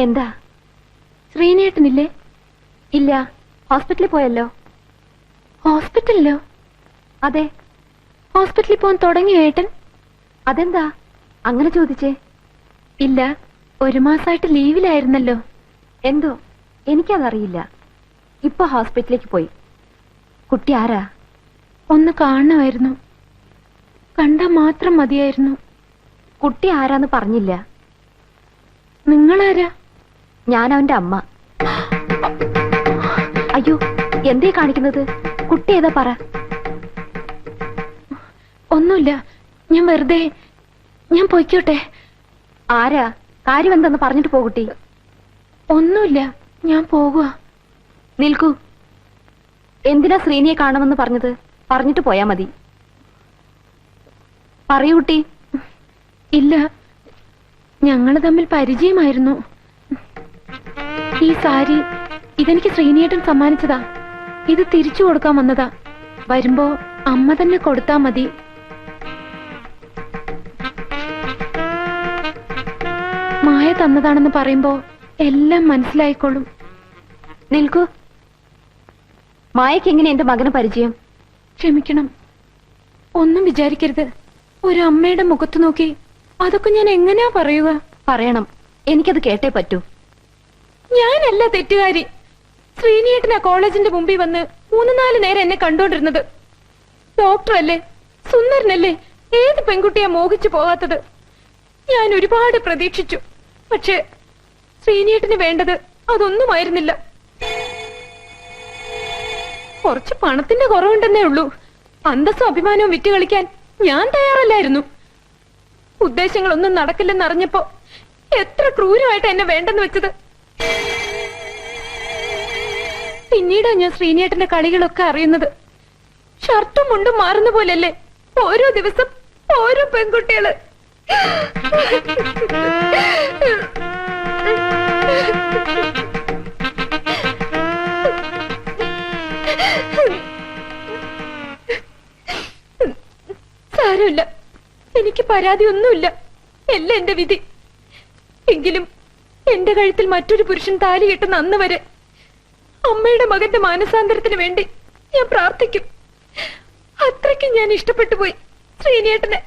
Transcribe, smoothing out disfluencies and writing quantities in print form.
എന്താ? ശ്രീനേട്ടനില്ലേ? ഇല്ല, ഹോസ്പിറ്റലിൽ പോയല്ലോ. ഹോസ്പിറ്റലിലോ? അതെ. ഹോസ്പിറ്റലിൽ പോകാൻ തുടങ്ങിയോ ഏട്ടൻ? അതെന്താ അങ്ങനെ ചോദിച്ചേ? ഇല്ല, 1 മാസമായിട്ട് ലീവിലായിരുന്നല്ലോ. എന്തോ എനിക്കതറിയില്ല. ഇപ്പൊ ഹോസ്പിറ്റലിലേക്ക് പോയി. കുട്ടി ആരാ? ഒന്ന് കാണണമായിരുന്നു. കണ്ടാ മാത്രം മതിയായിരുന്നു. കുട്ടി ആരാന്ന് പറഞ്ഞില്ല. നിങ്ങളാരാ? ഞാൻ അവന്റെ അമ്മ. അയ്യോ, എന്തേ കാണിക്കുന്നത്? കുട്ടി ഏതാ പറ. ഒന്നുമില്ല, ഞാൻ വെറുതെ. ഞാൻ പൊയ്ക്കോട്ടെ? ആരാ? കാര്യം എന്തെന്ന് പറഞ്ഞിട്ട് പോകുട്ടി. ഒന്നുമില്ല, ഞാൻ പോകുക. നിൽക്കൂ. എന്തിനാ ശ്രീനിയെ കാണുമെന്ന് പറഞ്ഞത്? പറഞ്ഞിട്ട് പോയാ മതി. പറയൂ കുട്ടി. ഇല്ല, ഞങ്ങള് തമ്മിൽ പരിചയമായിരുന്നു. ഈ സാരി ഇതെനിക്ക് ശ്രീനിയേട്ടൻ സമ്മാനിച്ചതാ. ഇത് തിരിച്ചു കൊടുക്കാൻ വന്നതാ. വരുമ്പോ അമ്മ തന്നെ കൊടുത്താ മതി. മായ തന്നതാണെന്ന് പറയുമ്പോ എല്ലാം മനസ്സിലായിക്കോളും. നിൽക്കൂ. മായക്ക് എങ്ങനെ എന്റെ മകന് പരിചയം? ക്ഷമിക്കണം, ഒന്നും വിചാരിക്കരുത്. ഒരു അമ്മയുടെ മുഖത്ത് നോക്കി അതൊക്കെ ഞാൻ എങ്ങനെയാ പറയുക? പറയണം, എനിക്കത് കേട്ടേ പറ്റൂ. ഞാനല്ല തെറ്റുകാരി. ശ്രീനിയേട്ടനാ കോളേജിന്റെ മുമ്പിൽ വന്ന് 3-4 നേരം എന്നെ കണ്ടോണ്ടിരുന്നത്. ഡോക്ടറല്ലേ, സുന്ദരനല്ലേ, ഏത് പെൺകുട്ടിയാ മോഹിച്ചു പോകാത്തത്? ഞാൻ ഒരുപാട് പ്രതീക്ഷിച്ചു. പക്ഷേ ശ്രീനിയേട്ടന് വേണ്ടത് അതൊന്നുമായിരുന്നില്ല. കുറച്ച് പണത്തിന്റെ കുറവുണ്ടെന്നേ ഉള്ളൂ. അന്തസ്സും അഭിമാനവും വിറ്റ് കളിക്കാൻ ഞാൻ തയ്യാറല്ലായിരുന്നു. ഉദ്ദേശങ്ങളൊന്നും നടക്കില്ലെന്നറിഞ്ഞപ്പോ എത്ര ക്രൂരമായിട്ട് എന്നെ വേണ്ടെന്ന് വെച്ചത്. പിന്നീടാ ഞാൻ ശ്രീനിയേട്ടന്റെ കളികളൊക്കെ അറിയുന്നത്. ഷർട്ടും മുണ്ടും മാറുന്ന പോലെയല്ലേ ഓരോ ദിവസം ഓരോ പെൺകുട്ടികള്. സാരമില്ല, എനിക്ക് പരാതിയൊന്നുമില്ല. എല്ലാം എന്റെ വിധി. എങ്കിലും എന്റെ കഴുത്തിൽ മറ്റൊരു പുരുഷൻ താലി കെട്ടുന്ന അന്ന് വരെ അമ്മയുടെ മകന്റെ മാനസാന്തരത്തിന് വേണ്ടി ഞാൻ പ്രാർത്ഥിക്കും. അത്രയ്ക്ക് ഞാൻ ഇഷ്ടപ്പെട്ടു പോയി ശ്രീനിയേട്ടനെ.